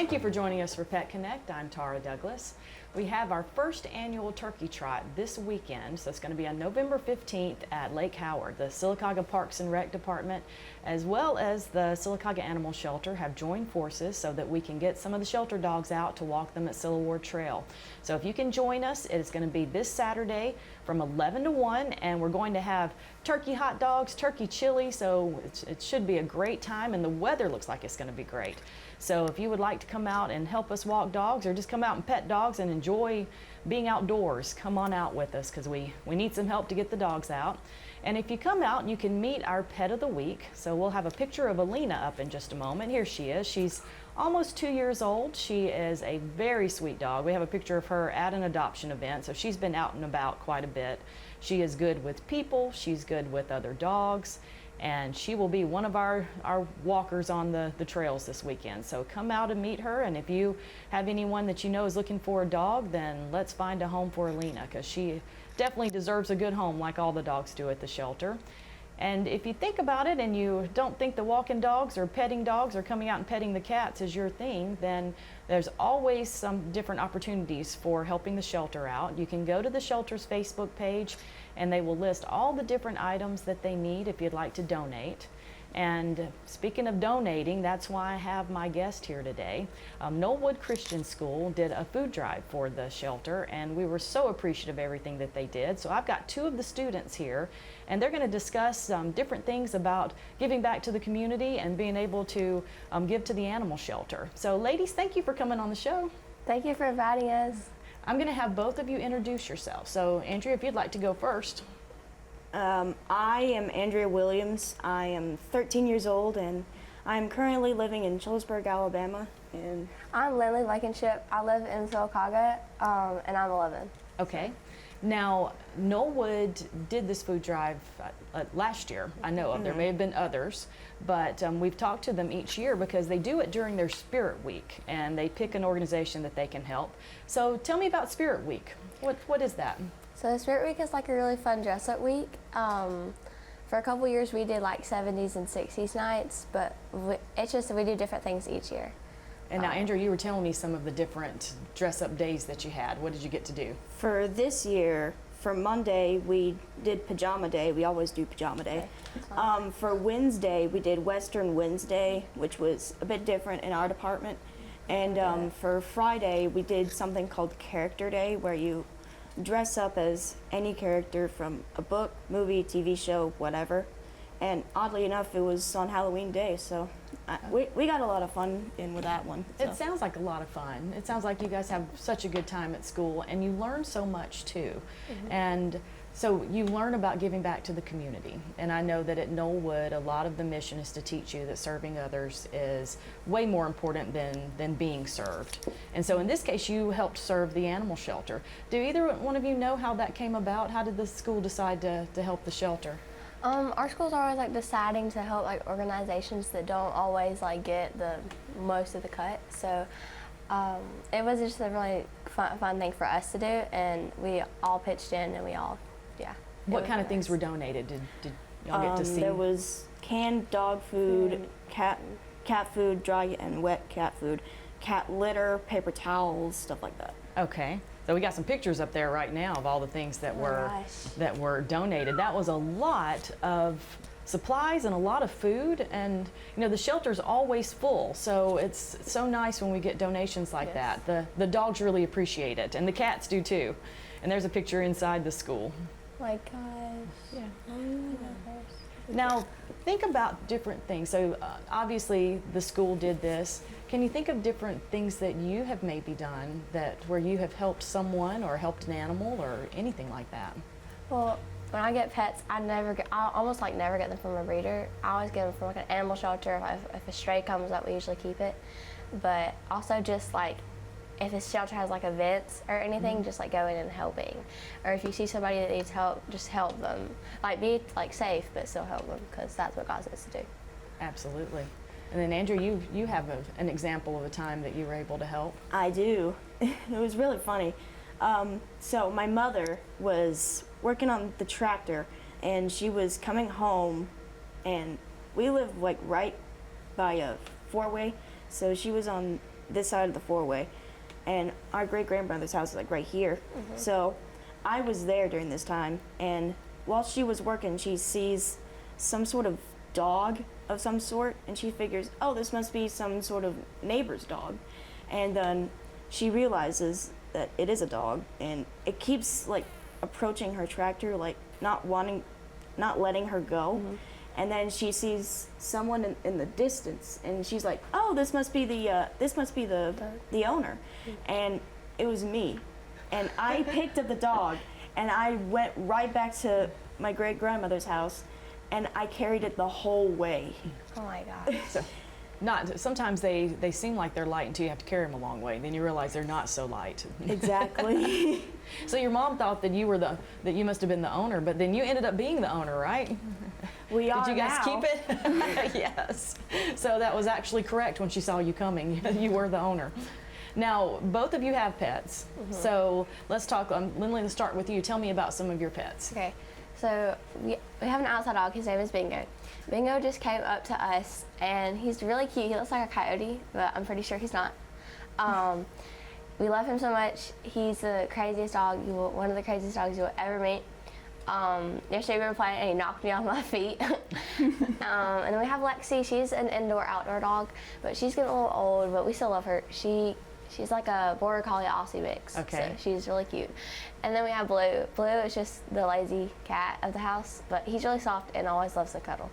Thank you for joining us for Pet Connect. I'm Tara Douglas. We have our first annual turkey trot this weekend, so it's going to be on November 15th at Lake Howard. The Sylacauga Parks and Rec Department, as well as the Sylacauga Animal Shelter, have joined forces so that we can get some of the shelter dogs out to walk them at Sycamore Trail. So if you can join us, it's going to be this Saturday from 11 to 1, and we're going to have turkey hot dogs, turkey chili, so it should be a great time, and the weather looks like it's going to be great. So if you would like to come out and help us walk dogs, or just come out and pet dogs and enjoy being outdoors, come on out with us, because we need some help to get the dogs out. And if you come out, you can meet our pet of the week. So we'll have a picture of Alina up in just a moment. Here she is. She's almost 2 years old. She is a very sweet dog. We have a picture of her at an adoption event, so she's been out and about quite a bit. She is good with people. She's good with other dogs. And she will be one of our walkers on the trails this weekend. So come out and meet her, and if you have anyone that you know is looking for a dog, then let's find a home for Alina, because she definitely deserves a good home like all the dogs do at the shelter. And if you think about it and you don't think the walking dogs or petting dogs or coming out and petting the cats is your thing, then there's always some different opportunities for helping the shelter out. You can go to the shelter's Facebook page, and they will list all the different items that they need if you'd like to donate. And speaking of donating, that's why I have my guest here today. Knollwood Christian School did a food drive for the shelter, and we were so appreciative of everything that they did. So I've got two of the students here, and they're going to discuss different things about giving back to the community and being able to give to the animal shelter. So ladies, thank you for coming on the show. Thank you for inviting us. I'm going to have both of you introduce yourselves. So Andrea, if you'd like to go first. I am Andrea Williams. I am 13 years old, and I'm currently living in Childersburg, Alabama. And I'm Lindley Blankenship. I live in Sylacauga, and I'm 11. Okay. Now, Knollwood did this food drive last year. I know of. There may have been others, but we've talked to them each year because they do it during their Spirit Week, and they pick an organization that they can help. So tell me about Spirit Week. What is that? So Spirit Week is like a really fun dress-up week. For a couple years we did like 70s and 60s nights, but it's just we do different things each year. And now, Andrew, you were telling me some of the different dress-up days that you had. What did you get to do? for this year, for Monday, we did Pajama Day. We always do Pajama Day. For Wednesday, we did Western Wednesday, which was a bit different in our department. And for Friday, we did something called Character Day, where you dress up as any character from a book, movie, TV show, whatever. And oddly enough, it was on Halloween Day, so we got a lot of fun in with that one. It sounds like a lot of fun. It sounds like you guys have such a good time at school, and you learn so much too. And so you learn about giving back to the community. And I know that at Knollwood, a lot of the mission is to teach you that serving others is way more important than being served. And so in this case, you helped serve the animal shelter. Do either one of you know how that came about? How did the school decide to help the shelter? Our school's always like deciding to help like organizations that don't always like get the most of the cut. So it was just a really fun thing for us to do, and we all pitched in, and we all, yeah. What kind of things were donated? Did y'all get to see? There was canned dog food, cat food, dry and wet cat food, cat litter, paper towels, stuff like that. Okay, so we got some pictures up there right now of all the things that were donated. That was a lot of supplies and a lot of food, and you know the shelter's always full, so it's so nice when we get donations like that. The dogs really appreciate it, and the cats do too. And there's a picture inside the school. My gosh. Yeah. Now, think about different things. So obviously the school did this. Can you think of different things that you have maybe done where you have helped someone or helped an animal or anything like that? Well, when I get pets, I almost like never get them from a breeder. I always get them from like an animal shelter. If a stray comes up, we usually keep it. But also just like if the shelter has like events or anything, just like go in and helping. Or if you see somebody that needs help, just help them. Like be like safe, but still help them, because that's what God says to do. Absolutely. And then Andrew, you have an example of a time that you were able to help. I do. It was really funny. So my mother was working on the tractor, and she was coming home, and we live like right by a four-way, so she was on this side of the four-way, and our great-grandmother's house is like right here. So I was there during this time, and while she was working, she sees some sort of dog of some sort, and she figures, oh, this must be some sort of neighbor's dog. And then she realizes that it is a dog, and it keeps like approaching her tractor, like not letting her go. And then she sees someone in the distance, and she's like, oh, this must be the owner. And it was me. And I picked up the dog, and I went right back to my great-grandmother's house, and I carried it the whole way. Oh my gosh. So, sometimes they seem like they're light until you have to carry them a long way. Then you realize they're not so light. Exactly. So your mom thought that you must have been the owner, but then you ended up being the owner, right? We are Did you guys now. keep it? Yes. So that was actually correct when she saw you coming. You were the owner. Now, both of you have pets. So let's talk. Lindley, let's start with you. Tell me about some of your pets. Okay, so we have an outside dog. His name is Bingo. Bingo just came up to us, and he's really cute. He looks like a coyote, but I'm pretty sure he's not. We love him so much. He's the craziest dog. One of the craziest dogs you will ever meet. Yesterday we were playing, and he knocked me off my feet. And then we have Lexi. She's an indoor-outdoor dog, but she's getting a little old, but we still love her. She's like a border collie Aussie mix. Okay. So she's really cute. And then we have Blue. Blue is just the lazy cat of the house, but he's really soft and always loves to cuddle.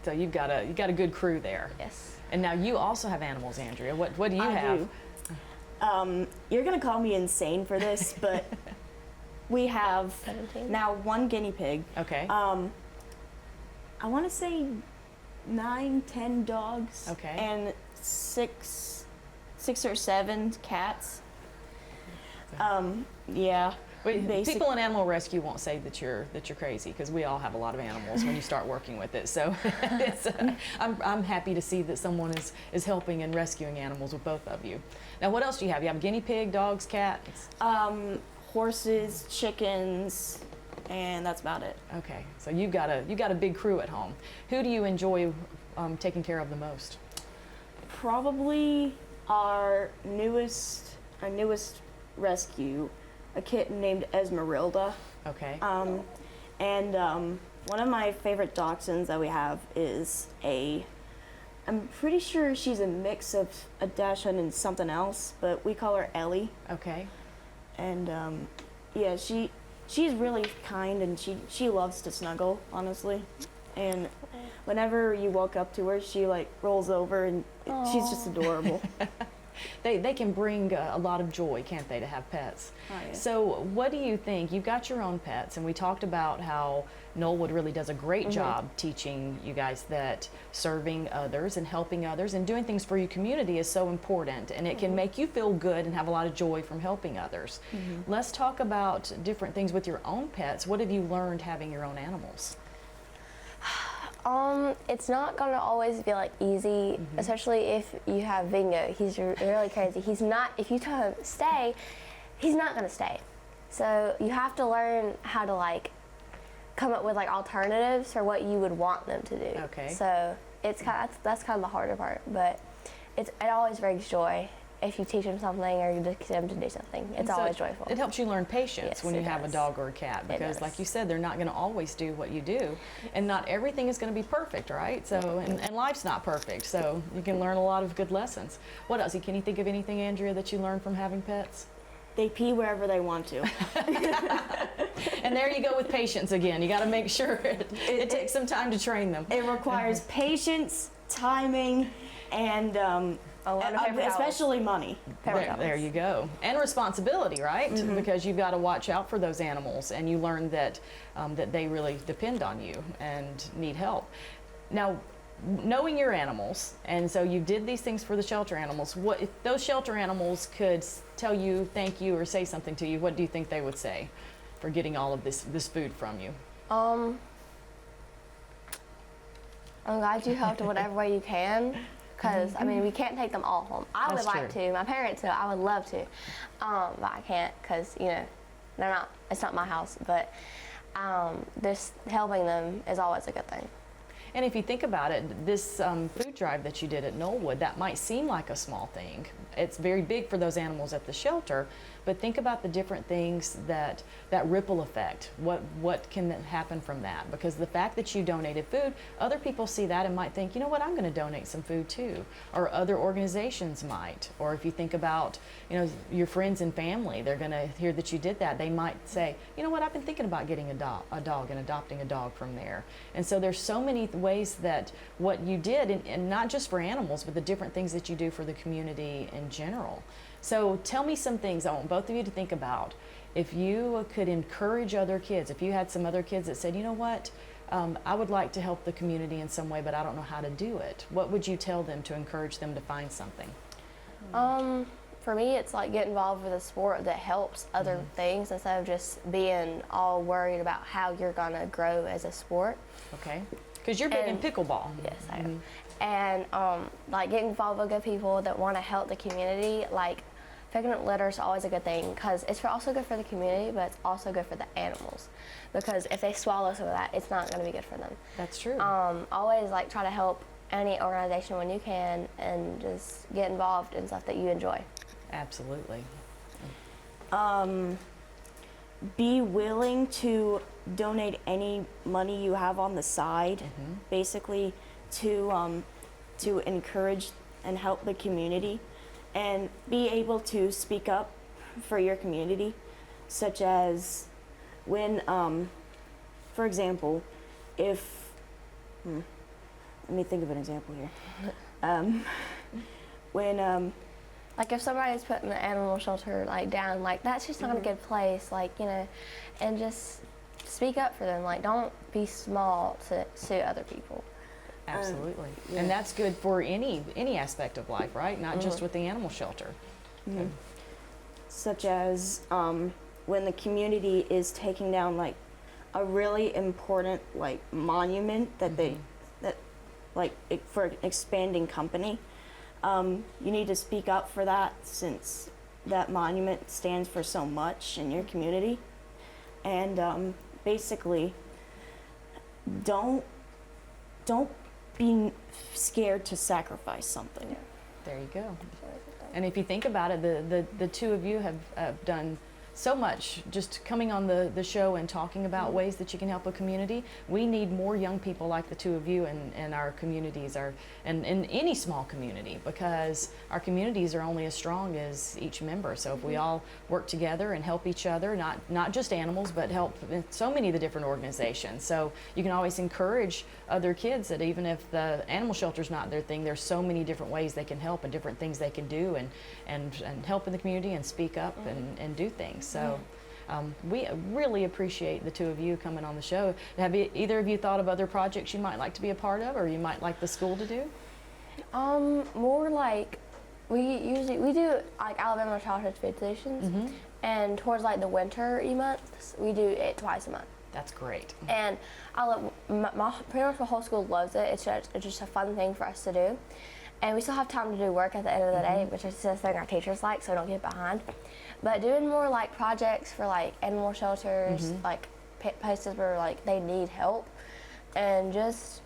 So you've got a good crew there. Yes. And now you also have animals, Andrea. What do you I have? do. You're gonna call me insane for this, but we have 17? now one guinea pig. Okay. I want to say 9, 10 dogs. Okay. And six or seven cats. Yeah. People in animal rescue won't say that you're crazy, because we all have a lot of animals when you start working with it. So I'm happy to see that someone is helping and rescuing animals with both of you. Now, what else do you have? You have guinea pig, dogs, cats? Horses, chickens, and that's about it. Okay, so you've got a big crew at home. Who do you enjoy taking care of the most? Probably our newest rescue, a kitten named Esmeralda. Okay. One of my favorite dachshunds that we have is I'm pretty sure she's a mix of a dachshund and something else, but we call her Ellie. Okay. And yeah, she's really kind, and she loves to snuggle, honestly. And whenever you walk up to her, she like rolls over, and she's just adorable. They can bring a lot of joy, can't they, to have pets? Oh, yeah. So what do you think? You've got your own pets, and we talked about how Knollwood really does a great job teaching you guys that serving others and helping others and doing things for your community is so important, and it can make you feel good and have a lot of joy from helping others. Let's talk about different things with your own pets. What have you learned having your own animals? It's not gonna always be like easy, especially if you have Bingo. He's really crazy. He's not. If you tell him stay, he's not gonna stay. So you have to learn how to like come up with like alternatives for what you would want them to do. Okay. So that's kind of the harder part, but it always brings joy if you teach them something or you just get them to do something. It's So always joyful. It helps you learn patience Yes, when you it have a does. dog or a cat, It because does. like you said, they're not going to always do what you do, and not everything is going to be perfect, right? So and life's not perfect, so you can learn a lot of good lessons. What else? Can you think of anything, Andrea, that you learned from having pets? They pee wherever they want to. And there you go with patience again. You got to make sure it takes some time to train them. It requires patience, timing, and especially money. There you go. And responsibility, right? Mm-hmm. Because you've got to watch out for those animals, and you learn that that they really depend on you and need help. Now, knowing your animals, and so you did these things for the shelter animals. What if those shelter animals could tell you thank you or say something to you? What do you think they would say for getting all of this food from you? I'm glad you helped in whatever way you can, because I mean we can't take them all home. I That's would like true. to. My parents do. I would love to, but I can't because they're not. It's not my house. But just helping them is always a good thing. And if you think about it, this food food drive that you did at Knollwood, that might seem like a small thing. It's very big for those animals at the shelter, but think about the different things that ripple effect. What can happen from that? Because the fact that you donated food, other people see that and might think, you know what, I'm going to donate some food too. Or other organizations might. Or if you think about, your friends and family, they're going to hear that you did that. They might say, you know what, I've been thinking about getting a dog and adopting a dog from there. And so there's so many ways that what you did, and not just for animals, but the different things that you do for the community in general. So tell me some things I want both of you to think about. If you could encourage other kids, if you had some other kids that said, you know what, I would like to help the community in some way, but I don't know how to do it, what would you tell them to encourage them to find something? For me, it's like get involved with a sport that helps other things instead of just being all worried about how you're gonna grow as a sport. Okay, because you're big in pickleball. Yes, I am. And like getting involved with good people that want to help the community, like picking up litter is always a good thing because it's also good for the community, but it's also good for the animals because if they swallow some of that, it's not going to be good for them. That's true. Always like try to help any organization when you can and just get involved in stuff that you enjoy. Absolutely. Be willing to donate any money you have on the side, basically to encourage and help the community, and be able to speak up for your community, such as when, for example, if, let me think of an example here. When like if somebody's putting the animal shelter like down, like that's just not a good place, like, and just speak up for them. Like don't be small to sue other people. Absolutely. And that's good for any aspect of life, right? Not just with the animal shelter. such as when the community is taking down like a really important like monument that for an expanding company. You need to speak up for that since that monument stands for so much in your community. And basically, don't be scared to sacrifice something. Yeah. There you go. And if you think about it, the two of you have done so much just coming on the show and talking about ways that you can help a community. We need more young people like the two of you in our communities, and in any small community, because our communities are only as strong as each member. So if we all work together and help each other, not just animals, but help in so many of the different organizations. So you can always encourage other kids that even if the animal shelter's not their thing, there's so many different ways they can help and different things they can do and help in the community and speak up and do things. So we really appreciate the two of you coming on the show. Have either of you thought of other projects you might like to be a part of, or you might like the school to do? More like we do like Alabama Childhood Food Solutions, and towards like the winter months we do it twice a month. That's great. And I love pretty much my whole school loves it. It's just a fun thing for us to do, and we still have time to do work at the end of the day, which is the thing our teachers like, so we don't get behind. But doing more like projects for like animal shelters, like places where like they need help, and just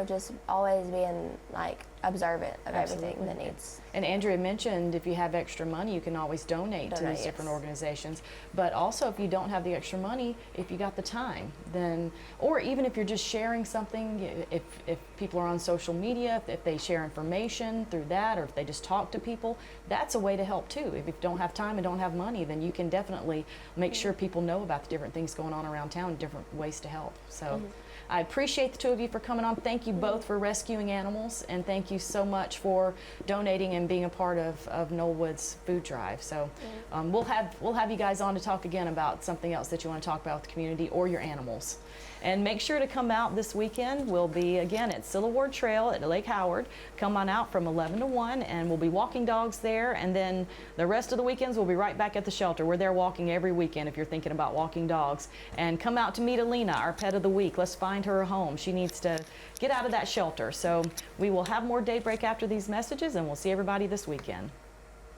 just always being like observant of everything that needs. And Andrea mentioned if you have extra money, you can always donate to these different organizations. But also, if you don't have the extra money, if you got the time, then, or even if you're just sharing something, if people are on social media, if they share information through that, or if they just talk to people, that's a way to help too. If you don't have time and don't have money, then you can definitely make sure people know about the different things going on around town, different ways to help. So. I appreciate the two of you for coming on. Thank you both for rescuing animals, and thank you so much for donating and being a part of Knollwood's food drive. So we'll have you guys on to talk again about something else that you want to talk about with the community or your animals. And make sure to come out this weekend. We'll be again at Cilla Ward Trail at Lake Howard. Come on out from 11 to 1, and we'll be walking dogs there. And then the rest of the weekends we'll be right back at the shelter. We're there walking every weekend if you're thinking about walking dogs. And come out to meet Alina, our pet of the week. Let's find her a home. She needs to get out of that shelter. So we will have more Daybreak after these messages, and we'll see everybody this weekend.